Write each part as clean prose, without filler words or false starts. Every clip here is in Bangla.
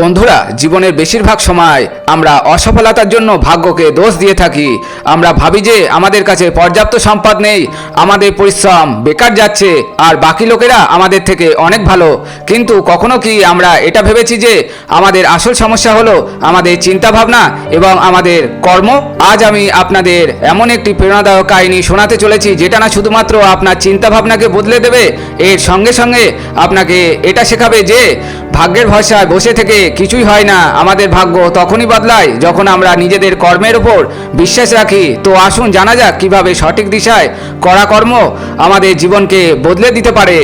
বন্ধুরা, জীবনের বেশিরভাগ সময় আমরা অসফলতার জন্য ভাগ্যকে দোষ দিয়ে থাকি। আমরা ভাবি যে আমাদের কাছে পর্যাপ্ত সম্পদ নেই, আমাদের পরিশ্রম বেকার যাচ্ছে, আর বাকি লোকেরা আমাদের থেকে অনেক ভালো। কিন্তু কখনো কি আমরা এটা ভেবেছি যে আমাদের আসল সমস্যা হলো আমাদের চিন্তাভাবনা এবং আমাদের কর্ম? আজ আমি আপনাদের এমন একটি প্রেরণাদায়ক কাহিনী শোনাতে চলেছি যেটা না শুধুমাত্র আপনার চিন্তাভাবনাকে বদলে দেবে, এর সঙ্গে সঙ্গে আপনাকে এটা শেখাবে যে ভাগ্যের ভরসায় বসে থেকে কিছুই হয় না। আমাদের ভাগ্য তখনই বদলায় যখন আমরা নিজেদের কর্মের উপর বিশ্বাস রাখি। তো আসুন জানা যাক কিভাবে সঠিক দিশায় করা কর্ম আমাদের জীবনকে বদলে দিতে পারে।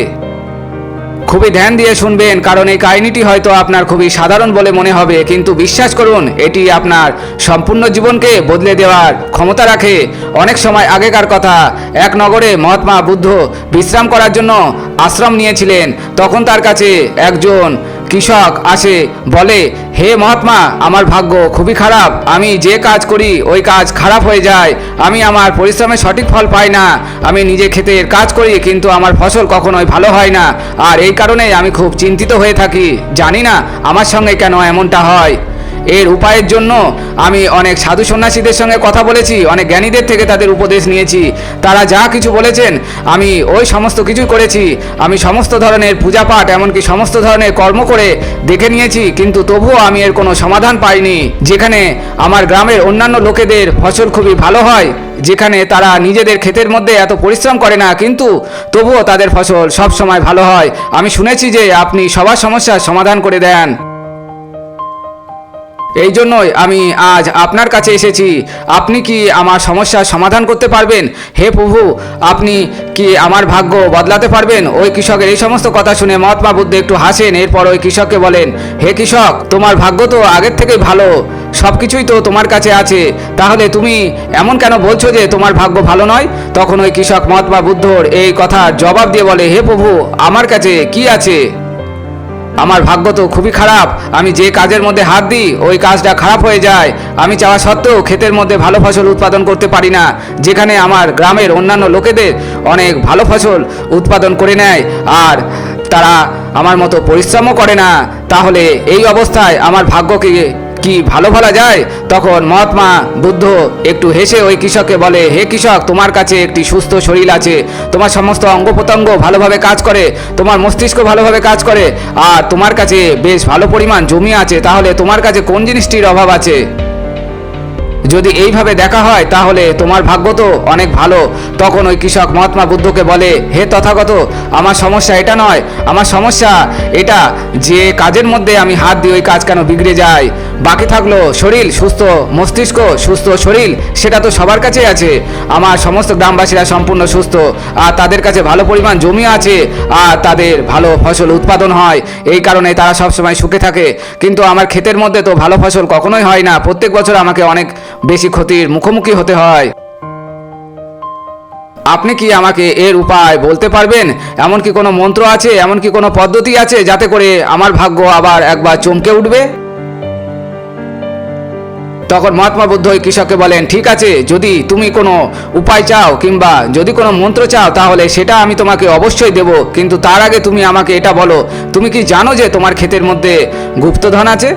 খুবই ধ্যান দিয়ে শুনবেন, কারণ এই কাহিনীটি হয়তো আপনার খুবই সাধারণ বলে মনে হবে, কিন্তু বিশ্বাস করুন এটি আপনার সম্পূর্ণ জীবনকে বদলে দেওয়ার ক্ষমতা রাখে। অনেক সময় আগেকার কথা, এক নগরে মহাত্মা বুদ্ধ বিশ্রাম করার জন্য আশ্রম নিয়েছিলেন। তখন তার কাছে একজন কৃষক আসে, বলে, হে মহাত্মা, আমার ভাগ্য খুবই খারাপ। আমি যে কাজ করি ওই কাজ খারাপ হয়ে যায়। আমি আমার পরিশ্রমের সঠিক ফল পাই না। আমি নিজে ক্ষেতের কাজ করি কিন্তু আমার ফসল কখনোই ভালো হয় না, আর এই কারণেই আমি খুব চিন্তিত হয়ে থাকি। জানি না আমার সঙ্গে কেন এমনটা হয়। এর উপায়ের জন্য আমি অনেক সাধু সন্ন্যাসীদের সঙ্গে কথা বলেছি, অনেক জ্ঞানীদের থেকে তাদের উপদেশ নিয়েছি। তারা যা কিছু বলেছেন আমি ওই সমস্ত কিছুই করেছি। আমি সমস্ত ধরনের পূজা পাঠ, এমনকি সমস্ত ধরনের কর্ম করে দেখে নিয়েছি, কিন্তু তবুও আমি এর কোনো সমাধান পাইনি। যেখানে আমার গ্রামের অন্যান্য লোকেদের ফসল খুবই ভালো হয়, যেখানে তারা নিজেদের ক্ষেতের মধ্যে এত পরিশ্রম করে না, কিন্তু তবুও তাদের ফসল সব সময় ভালো হয়। আমি শুনেছি যে আপনি সবার সমস্যার সমাধান করে দেন। এই জন্যই আমি আজ আপনার কাছে এসেছি। আপনি কি আমার সমস্যার সমাধান করতে পারবেন? হে প্রভু, আপনি কি আমার ভাগ্য বদলাতে পারবেন? ওই কৃষকের এই সমস্ত কথা শুনে মহাত্মা বুদ্ধ একটু হাসেন। এরপর ওই কৃষককে বলেন, হে কৃষক, তোমার ভাগ্য তো আগের থেকেই ভালো, সব কিছুই তো তোমার কাছে আছে, তাহলে তুমি এমন কেন বলছো যে তোমার ভাগ্য ভালো নয়? তখন ওই কৃষক মহাত্মা বুদ্ধর এই কথার জবাব দিয়ে বলে, হে প্রভু, আমার কাছে কি আছে? আমার ভাগ্য তো খুবই খারাপ। আমি যে কাজের মধ্যে হাত দিই ওই কাজটা খারাপ হয়ে যায়। আমি চাওয়া সত্ত্বেও ক্ষেতের মধ্যে ভালো ফসল উৎপাদন করতে পারি না, যেখানে আমার গ্রামের অন্যান্য লোকেদের অনেক ভালো ফসল উৎপাদন করে নেয়, আর তারা আমার মতো পরিশ্রমও করে না। তাহলে এই অবস্থায় আমার ভাগ্যকে কি ভালো বলা যায়? তখন মহাত্মা বুদ্ধ একটু হেসে ওই কৃষককে বলে, হে কৃষক, তোমার কাছে একটি সুস্থ শরীর আছে, তোমার সমস্ত অঙ্গ প্রত্যঙ্গ ভালোভাবে কাজ করে, তোমার মস্তিষ্ক ভালোভাবে কাজ করে, আর তোমার কাছে বেশ ভালো পরিমাণ জমি আছে। তাহলে তোমার কাছে কোন জিনিসটির অভাব আছে? যদি এইভাবে দেখা হয় তাহলে তোমার ভাগ্য তো অনেক ভালো। তখন ওই কৃষক মহাত্মা বুদ্ধকে বলে, হে তথাগত, আমার সমস্যা এটা নয়, আমার সমস্যা এটা যে কাজের মধ্যে আমি হাত দিই ওই কাজ কেন বিগড়ে যায়। বাকি থাকলো শরীর সুস্থ, মস্তিষ্ক সুস্থ, শরীর সেটা তো সবার কাছেই আছে। আমার সমস্ত গ্রামবাসীরা সম্পূর্ণ সুস্থ, আর তাদের কাছে ভালো পরিমাণ জমি আছে, আর তাদের ভালো ফসল উৎপাদন হয়, এই কারণে তারা সবসময় সুখে থাকে। কিন্তু আমার ক্ষেতের মধ্যে তো ভালো ফসল কখনোই হয় না, প্রত্যেক বছর আমাকে অনেক বেশি ক্ষতির মুখোমুখি হতে হয়। আপনি কি আমাকে এর উপায় বলতে পারবেন? এমন কি কোনো মন্ত্র আছে, এমন কি কোনো পদ্ধতি আছে যাতে করে আমার ভাগ্য আবার একবার চমকে উঠবে? তখন মহাত্মা বুদ্ধ ওই কৃষককে বলেন, ঠিক আছে, যদি তুমি কোনো উপায় চাও কিংবা যদি কোনো মন্ত্র চাও তাহলে সেটা আমি তোমাকে অবশ্যই দেব, কিন্তু তার আগে তুমি আমাকে এটা বলো, তুমি কি জানো যে তোমার ক্ষেতের মধ্যে গুপ্তধন আছে?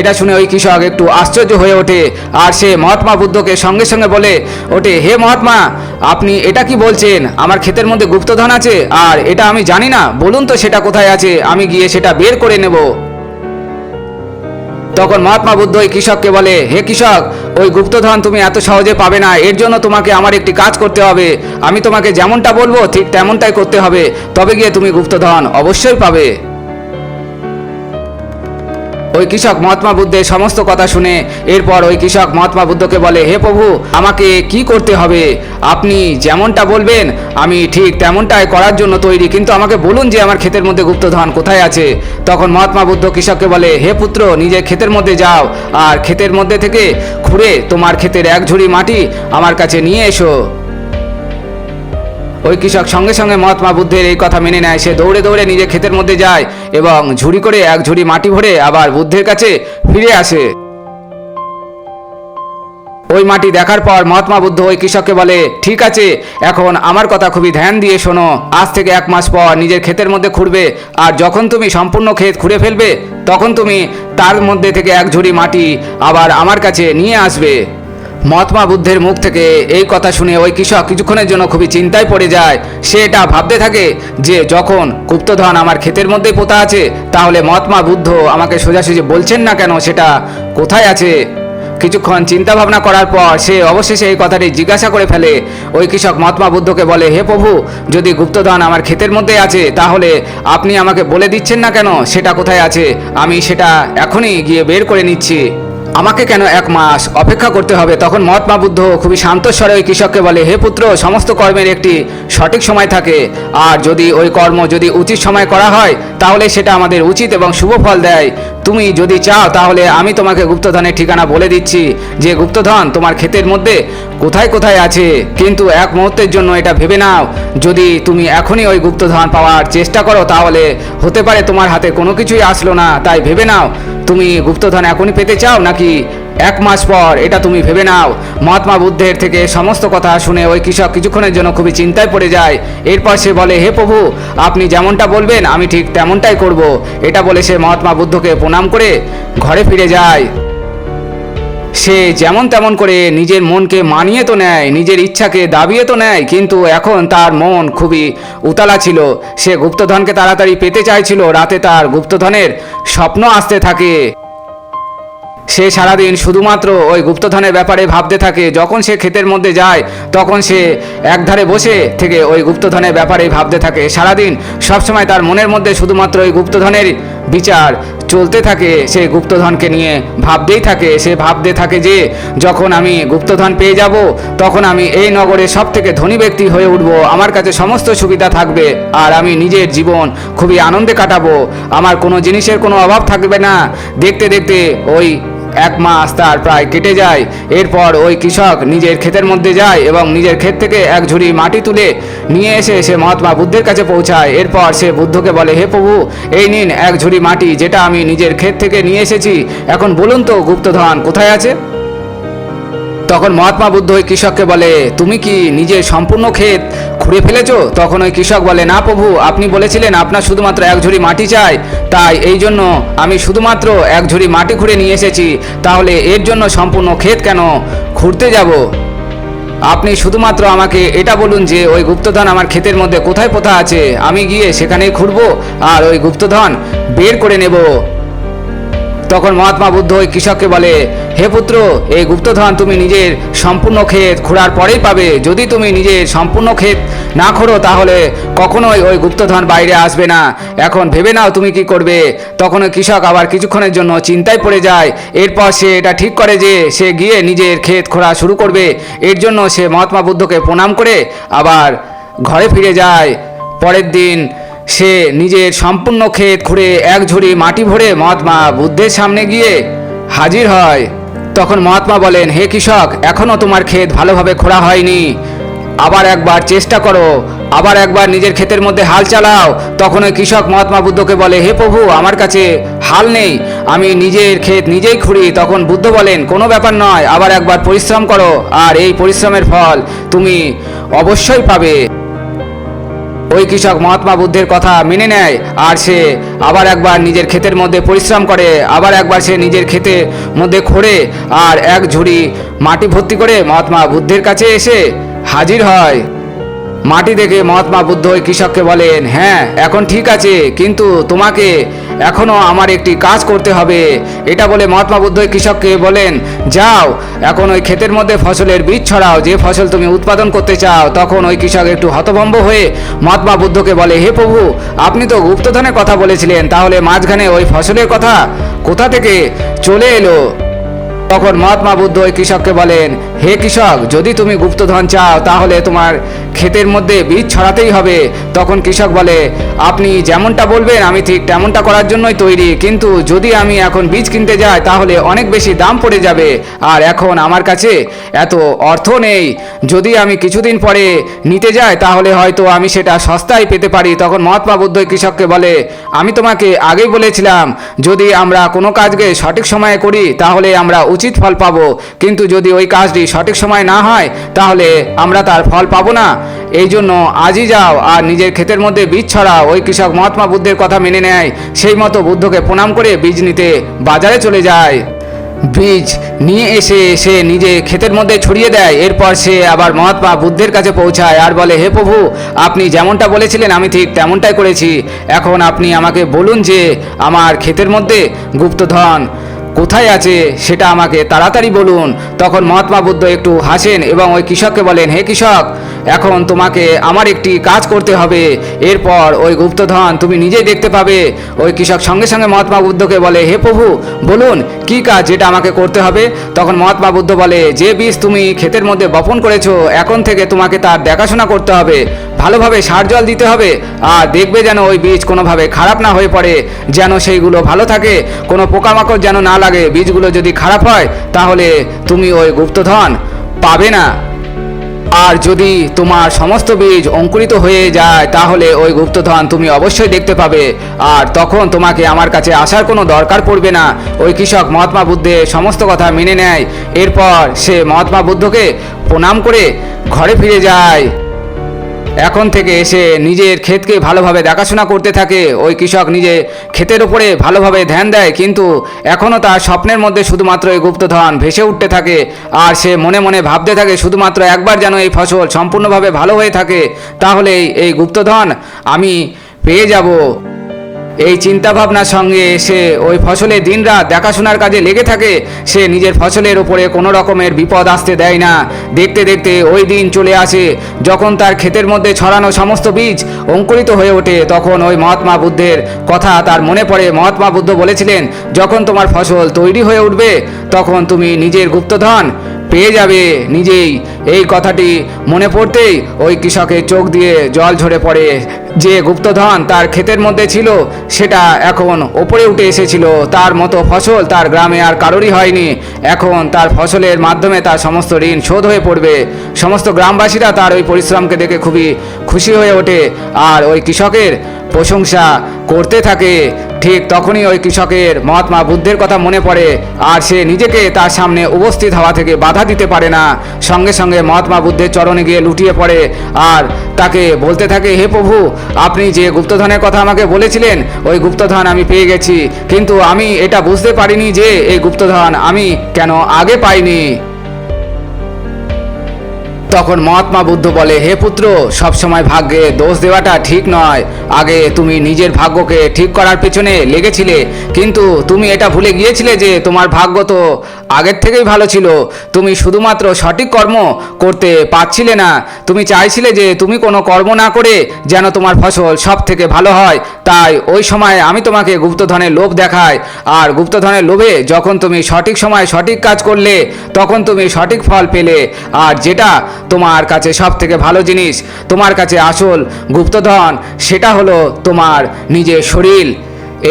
এটা শুনে ওই কৃষক একটু আশ্চর্য হয়ে ওঠে, আর সে মহাত্মা বুদ্ধকে সঙ্গে সঙ্গে বলে ওঠে, হে মহাত্মা, আপনি এটা কি বলছেন? আমার ক্ষেতের মধ্যে গুপ্তধন আছে, আর এটা আমি জানি না। বলুন তো সেটা কোথায় আছে, আমি গিয়ে সেটা বের করে নেব। তখন মহাত্মা বুদ্ধ ওই কৃষককে বলে, হে কৃষক, ওই গুপ্তধন তুমি এত সহজে পাবে না। এর জন্য তোমাকে আমার একটি কাজ করতে হবে। আমি তোমাকে যেমনটা বলবো ঠিক তেমনটাই করতে হবে, তবে গিয়ে তুমি গুপ্তধন অবশ্যই পাবে। ওই কৃষক মহাত্মা বুদ্ধের সমস্ত কথা শুনে এরপর ওই কৃষক মহাত্মা বুদ্ধকে বলে, হে প্রভু, আমাকে কি করতে হবে? আপনি যেমনটা বলবেন আমি ঠিক তেমনটাই করার জন্য তৈরি, কিন্তু আমাকে বলুন যে আমার ক্ষেতের মধ্যে গুপ্তধন কোথায় আছে। তখন মহাত্মা বুদ্ধ কৃষককে বলে, হে পুত্র, নিজের ক্ষেতের মধ্যে যাও, আর ক্ষেতের মধ্যে থেকে খুঁড়ে তোমার ক্ষেতের এক ঝুড়ি মাটি আমার কাছে নিয়ে এসো। ওই কৃষক সঙ্গে সঙ্গে মহাত্মা বুদ্ধের এই কথা মেনে নেয়। সে দৌড়ে দৌড়ে নিজের ক্ষেতের মধ্যে যায় এবং ঝুড়ি করে এক ঝুড়ি মাটি ভরে আবার বুদ্ধের কাছে ফিরে আসে। ওই মাটি দেখার পর মহাত্মা বুদ্ধ ওই কৃষককে বলে, ঠিক আছে, এখন আমার কথা খুবই ধ্যান দিয়ে শোনো। আজ থেকে 1 মাস পর নিজের ক্ষেতের মধ্যে খুঁড়বে, আর যখন তুমি সম্পূর্ণ ক্ষেত খুঁড়ে ফেলবে তখন তুমি তার মধ্যে থেকে 1 ঝুড়ি মাটি আবার আমার কাছে নিয়ে আসবে। মহাত্মা বুদ্ধের মুখ থেকে এই কথা শুনে ওই কৃষক কিছুক্ষণের জন্য খুবই চিন্তায় পড়ে যায়। সে এটা ভাবতে থাকে যে যখন গুপ্তধন আমার ক্ষেতের মধ্যেই পোতা আছে, তাহলে মহাত্মা বুদ্ধ আমাকে সোজাসুজি বলছেন না কেন সেটা কোথায় আছে। কিছুক্ষণ চিন্তা ভাবনা করার পর সে অবশেষে এই কথাটি জিজ্ঞাসা করে ফেলে। ওই কৃষক মহাত্মা বুদ্ধকে বলে, হে প্রভু, যদি গুপ্তধন আমার ক্ষেতের মধ্যে আছে তাহলে আপনি আমাকে বলে দিচ্ছেন না কেন সেটা কোথায় আছে? আমি সেটা এখনই গিয়ে বের করে নিচ্ছি, আমাকে কেন 1 মাস অপেক্ষা করতে হবে? তখন মহাত্মা বুদ্ধ খুবই শান্ত স্বরে ওই কৃষককে বলে, হে পুত্র, সমস্ত কর্মের একটি সঠিক সময় থাকে, আর যদি ওই কর্ম যদি উচিত সময় করা হয় তাহলে সেটা আমাদের উচিত এবং শুভ ফল দেয়। তুমি যদি চাও তাহলে আমি তোমাকে গুপ্তধনের ঠিকানা বলে দিচ্ছি যে গুপ্তধন তোমার ক্ষেতের মধ্যে কোথায় কোথায় আছে, কিন্তু 1 মুহূর্তের জন্য এটা ভেবে নাও, যদি তুমি এখনই ওই গুপ্তধন পাওয়ার চেষ্টা করো তাহলে হতে পারে তোমার হাতে কোনো কিছুই আসলো না। তাই ভেবে নাও, তুমি গুপ্তধন এখনই পেতে চাও নাকি 1 মাস পর, এটা তুমি ভেবে নাও। মহাত্মা বুদ্ধের থেকে সমস্ত কথা শুনে ওই কৃষক কিছুক্ষণের জন্য খুবই চিন্তায় পড়ে যায়। এরপর সে বলে, হে প্রভু, আপনি যেমনটা বলবেন আমি ঠিক তেমনটাই করব। এটা বলে সে মহাত্মা বুদ্ধকে প্রণাম করে ঘরে ফিরে যায়। সে যেমন তেমন করে নিজের মনকে মানিয়ে তো নেয়, নিজের ইচ্ছাকে দাবিয়ে তো নেয়, কিন্তু এখন তার মন খুবই উতালা ছিল। সে গুপ্তধনকে তাড়াতাড়ি পেতে চাইছিল। রাতে তার গুপ্তধনের স্বপ্ন আসতে থাকে। সে সারাদিন শুধুমাত্র ওই গুপ্তধনের ব্যাপারে ভাবতে থাকে। যখন সে ক্ষেতের মধ্যে যায় তখন সে একধারে বসে থেকে ওই গুপ্তধনের ব্যাপারে ভাবতে থাকে। সারাদিন সবসময় তার মনের মধ্যে শুধুমাত্র ওই গুপ্তধনের বিচার চলতে থাকে। সে গুপ্তধনকে নিয়ে ভাবতেই থাকে। সে ভাবতে থাকে যে যখন আমি গুপ্তধন পেয়ে যাব তখন আমি এই নগরের সবথেকে ধনী ব্যক্তি হয়ে উঠব, আমার কাছে সমস্ত সুবিধা থাকবে, আর আমি নিজের জীবন খুবই আনন্দে কাটাবো, আমার কোনো জিনিসের কোনো অভাব থাকবে না। দেখতে দেখতে ওই 1 মাস তার প্রায় কেটে যায়। এরপর ওই কৃষক নিজের ক্ষেতের মধ্যে যায় এবং নিজের ক্ষেত থেকে 1 ঝুড়ি মাটি তুলে নিয়ে এসে সে মহাত্মা বুদ্ধের কাছে পৌঁছায়। এরপর সে বুদ্ধকে বলে, হে প্রভু, এই নিন 1 ঝুড়ি মাটি, যেটা আমি নিজের ক্ষেত থেকে নিয়ে এসেছি। এখন বলুন তো গুপ্তধন কোথায় আছে? তখন মহাত্মা বুদ্ধ ওই কৃষককে বলে, তুমি কি নিজের সম্পূর্ণ ক্ষেত খুঁড়ে ফেলেছো? তখন ওই কৃষক বলে, না প্রভু, আপনি বলেছিলেন আপনার শুধুমাত্র 1 ঝুড়ি মাটি চাই, তাই এই জন্য আমি শুধুমাত্র 1 ঝুড়ি মাটি খুঁড়ে নিয়ে এসেছি। তাহলে এর জন্য সম্পূর্ণ ক্ষেত কেন খুঁড়তে যাব? আপনি শুধুমাত্র আমাকে এটা বলুন যে ওই গুপ্তধন আমার ক্ষেতের মধ্যে কোথায় পোতা আছে, আমি গিয়ে সেখানেই খুঁড়বো আর ওই গুপ্তধন বের করে নেব। তখন মহাত্মা বুদ্ধ ওই কৃষককে বলে, হে পুত্র, এই গুপ্তধন তুমি নিজের সম্পূর্ণ ক্ষেত খোঁড়ার পরেই পাবে। যদি তুমি নিজের সম্পূর্ণ ক্ষেত না খোঁড়ো তাহলে কখনোই ওই গুপ্তধন বাইরে আসবে না। এখন ভেবে নাও তুমি কি করবে। তখন ওই কৃষক আবার কিছুক্ষণের জন্য চিন্তায় পড়ে যায়। এরপর সে এটা ঠিক করে যে সে গিয়ে নিজের ক্ষেত খোঁড়া শুরু করবে। এর জন্য সে মহাত্মা বুদ্ধকে প্রণাম করে আবার ঘরে ফিরে যায়। পরের দিন সে নিজের সম্পূর্ণ ক্ষেত খুঁড়ে 1 ঝুড়ি মাটি ভরে মহাত্মা বুদ্ধের সামনে গিয়ে হাজির হয়। তখন মহাত্মা বলেন, হে কৃষক, এখনও তোমার ক্ষেত ভালোভাবে খোঁড়া হয়নি, আবার একবার চেষ্টা করো, আবার একবার নিজের ক্ষেতের মধ্যে হাল চালাও। তখন ওই কৃষক মহাত্মা বুদ্ধকে বলে, হে প্রভু, আমার কাছে হাল নেই, আমি নিজের ক্ষেত নিজেই খুঁড়ি। তখন বুদ্ধ বলেন, কোনো ব্যাপার নয়, আবার একবার পরিশ্রম করো, আর এই পরিশ্রমের ফল তুমি অবশ্যই পাবে। ওই কৃষক মহাত্মা বুদ্ধের কথা মেনে নেয়, আর সে আবার একবার নিজের ক্ষেতের মধ্যে পরিশ্রম করে, আবার একবার সে নিজের ক্ষেতের মধ্যে খোঁড়ে আর 1 ঝুড়ি মাটি ভর্তি করে মহাত্মা বুদ্ধের কাছে এসে হাজির হয়। মাটি দেখে মহাত্মা বুদ্ধ ওই কৃষককে বলেন, হ্যাঁ, এখন ঠিক আছে, কিন্তু তোমাকে এখনও আমার একটি কাজ করতে হবে। এটা বলে মহাত্মা বুদ্ধ ওই কৃষককে বলেন, যাও এখন ওই ক্ষেতের মধ্যে ফসলের বীজ ছড়াও, যে ফসল তুমি উৎপাদন করতে চাও। তখন ওই কৃষক একটু হতভম্ব হয়ে মহাত্মা বুদ্ধকে বলে, হে প্রভু, আপনি তো গুপ্তধনের কথা বলেছিলেন, তাহলে মাঝখানে ওই ফসলের কথা কোথা থেকে চলে এলো? তখন মহাত্মা বুদ্ধ ওই কৃষককে বলেন, হে কৃষক, যদি তুমি গুপ্তধন চাও তাহলে তোমার ক্ষেতের মধ্যে বীজ ছড়াতেই হবে। তখন কৃষক বলে, আপনি যেমনটা বলবেন আমি ঠিক তেমনটা করার জন্যই তৈরি, কিন্তু যদি আমি এখন বীজ কিনতে যাই তাহলে অনেক বেশি দাম পড়ে যাবে, আর এখন আমার কাছে এত অর্থ নেই। যদি আমি কিছুদিন পরে নিতে যাই তাহলে হয়তো আমি সেটা সস্তায় পেতে পারি। তখন মহাত্মা বুদ্ধ ওই কৃষককে বলে, আমি তোমাকে আগেই বলেছিলাম, যদি আমরা কোনো কাজকে সঠিক সময়ে করি তাহলে আমরা উচিত ফল পাবো, কিন্তু যদি ওই কাজটি সঠিক সময় না হয় তাহলে আমরা তার ফল পাবো না। এই জন্য আজই যাও আর নিজের ক্ষেতের মধ্যে বীজ ছড়াও। ওই কৃষক মহাত্মা বুদ্ধের কথা মেনে নেয়, সেই মতো বুদ্ধকে প্রণাম করে বীজ নিতে বাজারে চলে যায়। বীজ নিয়ে এসে সে নিজে ক্ষেতের মধ্যে ছড়িয়ে দেয়। এরপর সে আবার মহাত্মা বুদ্ধের কাছে পৌঁছায় আর বলে, হে প্রভু, আপনি যেমনটা বলেছিলেন আমি ঠিক তেমনটাই করেছি। এখন আপনি আমাকে বলুন যে আমার ক্ষেতের মধ্যে গুপ্তধন কোথায় আছে সেটা আমাকে তাড়াতাড়ি বলুন। তখন মহাত্মা বুদ্ধ একটু হাসেন এবং ওই কৃষককে বলেন, হে কৃষক, এখন তোমাকে আমার একটি কাজ করতে হবে, এরপর ওই গুপ্তধন তুমি নিজেই দেখতে পাবে। ওই কৃষক সঙ্গে সঙ্গে মহাত্মা বুদ্ধকে বলে, হে প্রভু, বলুন কি কাজ যেটা আমাকে করতে হবে। তখন মহাত্মা বুদ্ধ বলে, যে বীজ তুমি ক্ষেতের মধ্যে বপন করেছো এখন থেকে তোমাকে তার দেখাশোনা করতে হবে, ভালোভাবে সার জল দিতে হবে, আর দেখবে যেন ওই বীজ কোনোভাবে খারাপ না হয়ে পড়ে, যেন সেইগুলো ভালো থাকে, কোনো পোকামাকড় যেন না লাগে। বীজগুলো যদি খারাপ হয় তাহলে তুমি ওই গুপ্তধন পাবে না। আর যদি তোমার সমস্ত বীজ অঙ্কুরিত হয়ে যায় তাহলে ওই গুপ্তধন তুমি অবশ্যই দেখতে পাবে, আর তখন তোমাকে আমার কাছে আসার কোনো দরকার পড়বে না। ওই কৃষক মহাত্মা বুদ্ধের সমস্ত কথা মেনে নেয়। এরপর সে মহাত্মা বুদ্ধকে প্রণাম করে ঘরে ফিরে যায়। এখন থেকে এসে নিজের ক্ষেতকে ভালোভাবে দেখাশোনা করতে থাকে। ওই কৃষক নিজে ক্ষেতের উপরে ভালোভাবে ধ্যান দেয়, কিন্তু এখনও তার স্বপ্নের মধ্যে শুধুমাত্র এই গুপ্তধন ভেসে উঠতে থাকে। আর সে মনে মনে ভাবতে থাকে শুধুমাত্র একবার যেন এই ফসল সম্পূর্ণভাবে ভালো হয়ে থাকে, তাহলেই এই গুপ্তধন আমি পেয়ে যাব। এই চিন্তাভাবনার সঙ্গে সে ওই ফসলের দিনরাত দেখাশোনার কাজে লেগে থাকে। সে নিজের ফসলের ওপরে কোনো রকমের বিপদ আসতে দেয় না। দেখতে দেখতে ওই দিন চলে আসে যখন তার ক্ষেতের মধ্যে ছড়ানো সমস্ত বীজ অঙ্কুরিত হয়ে ওঠে। তখন ওই মহাত্মা বুদ্ধের কথা তার মনে পড়ে। মহাত্মা বুদ্ধ বলেছিলেন, যখন তোমার ফসল তৈরি হয়ে উঠবে তখন তুমি নিজের গুপ্তধন পেয়ে যাবে নিজেই। এই কথাটি মনে পড়তেই ওই কৃষকের চোখ দিয়ে জল ঝরে পড়ে। যে গুপ্তধন তার ক্ষেতের মধ্যে ছিল সেটা এখন ওপরে উঠে এসেছিল। তার মতো ফসল তার গ্রামে আর কারোরই হয়নি। এখন তার ফসলের মাধ্যমে তার সমস্ত ঋণ শোধ হয়ে পড়বে। সমস্ত গ্রামবাসীরা তার ওই পরিশ্রমকে দেখে খুবই খুশি হয়ে ওঠে আর ওই কৃষকের প্রশংসা করতে থাকে। ঠিক তখনই ওই কৃষকের মহাত্মা বুদ্ধের কথা মনে পড়ে আর সে নিজেকে তার সামনে উপস্থিত হওয়া থেকে বাধা দিতে পারে না। সঙ্গে সঙ্গে মহাত্মা বুদ্ধের চরণে গিয়ে লুটিয়ে পড়ে আর তাকে বলতে থাকে, হে প্রভু, আপনি যে গুপ্তধনের কথা আমাকে বলেছিলেন ওই গুপ্তধন আমি পেয়ে গেছি, কিন্তু আমি এটা বুঝতে পারিনি যে এই গুপ্তধন আমি কেন আগে পাইনি। তখন মহাত্মা বুদ্ধ বলে, হে পুত্র, সবসময় ভাগ্যে দোষ দেওয়াটা ঠিক নয়। আগে তুমি নিজের ভাগ্যকে ঠিক করার পেছনে লেগেছিলে, কিন্তু তুমি এটা ভুলে গিয়েছিলে যে তোমার ভাগ্য তো আগের থেকেই ভালো ছিল। তুমি শুধুমাত্র সঠিক কর্ম করতে পারছিলে না। তুমি চাইছিলে যে তুমি কোনো কর্ম না করে যেন তোমার ফসল সব থেকে ভালো হয়। তাই ওই সময় আমি তোমাকে গুপ্তধনের লোভ দেখাই, আর গুপ্তধনের লোভে যখন তুমি সঠিক সময় সঠিক কাজ করলে তখন তুমি সঠিক ফল পেলে। আর যেটা তোমার কাছে সব থেকে ভালো জিনিস, তোমার কাছে আসল গুপ্তধন, সেটা হলো তোমার নিজের শরীর।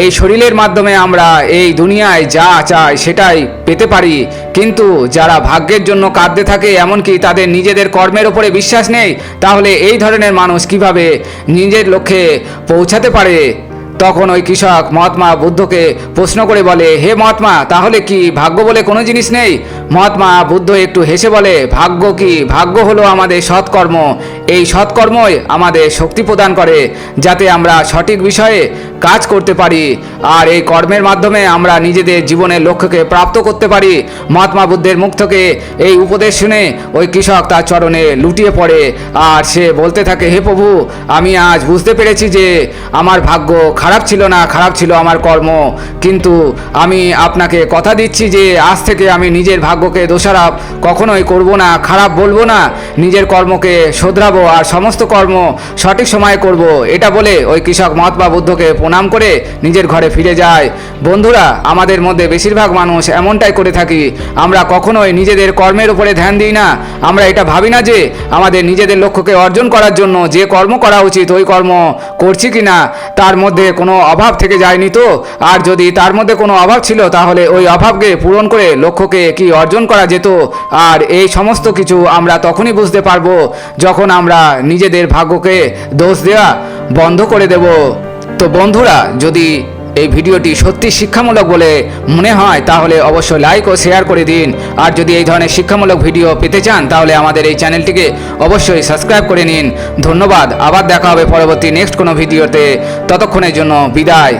এই শরীরের মাধ্যমে আমরা এই দুনিয়ায় যা চাই সেটাই পেতে পারি, কিন্তু যারা ভাগ্যের জন্য কাঁদতে থাকে, এমনকি তাদের নিজেদের কর্মের ওপরে বিশ্বাস নেই, তাহলে এই ধরনের মানুষ কিভাবে নিজের লক্ষ্যে পৌঁছাতে পারে? তখন ওই কৃষক মহাত্মা বুদ্ধকে প্রশ্ন করে বলে, হে মহাত্মা, তাহলে কি ভাগ্য বলে কোনো জিনিস নেই? মহাত্মা বুদ্ধ একটু হেসে বলে, ভাগ্য কি? ভাগ্য হলো আমাদের সৎকর্ম। এই সৎকর্মই আমাদের শক্তি প্রদান করে যাতে আমরা সঠিক বিষয়ে কাজ করতে পারি, আর এই কর্মের মাধ্যমে আমরা নিজেদের জীবনের লক্ষ্যকে প্রাপ্ত করতে পারি। মহাত্মা বুদ্ধের মুখ থেকে এই উপদেশ শুনে ওই কৃষক তার চরণে লুটিয়ে পড়ে আর সে বলতে থাকে, হে প্রভু, আমি আজ বুঝতে পেরেছি যে আমার ভাগ্য খারাপ ছিল না, খারাপ ছিল আমার কর্ম। কিন্তু আমি আপনাকে কথা দিচ্ছি যে আজ থেকে আমি নিজের ভাগ্যকে দোষারোপ কখনোই করব না, খারাপ বলবো না, নিজের কর্মকে শোধরাবো আর সমস্ত কর্ম সঠিক সময়ে করব। এটা বলে ওই কৃষক মহাত্মা বুদ্ধকে প্রণাম করে নিজের ঘরে ফিরে যায়। বন্ধুরা, আমাদের মধ্যে বেশিরভাগ মানুষ এমনটাই করে থাকি। আমরা কখনোই নিজেদের কর্মের উপরে ধ্যান দিই না। আমরা এটা ভাবি না যে আমাদের নিজেদের লক্ষ্যকে অর্জন করার জন্য যে কর্ম করা উচিত ওই কর্ম করছি কিনা, তার মধ্যে কোনো অভাব থেকে যায়নি তো? আর যদি তার মধ্যে কোনো অভাব ছিল তাহলে ওই অভাবকে পূরণ করে লক্ষ্যকে কি অর্জন করা যেত? আর এই সমস্ত কিছু আমরা তখনই বুঝতে পারবো যখন আমরা নিজেদের ভাগ্যকে দোষ দেওয়া বন্ধ করে দেব। তো বন্ধুরা, যদি এই ভিডিওটি সত্যি শিক্ষামূলক বলে মনে হয় তাহলে অবশ্যই লাইক ও শেয়ার করে দিন। আর যদি এই ধরনের শিক্ষামূলক ভিডিও পেতে চান তাহলে আমাদের এই চ্যানেলটিকে অবশ্যই সাবস্ক্রাইব করে নিন। ধন্যবাদ। আবার দেখা হবে পরবর্তী নেক্সট কোনো ভিডিওতে। ততক্ষণের জন্য বিদায়।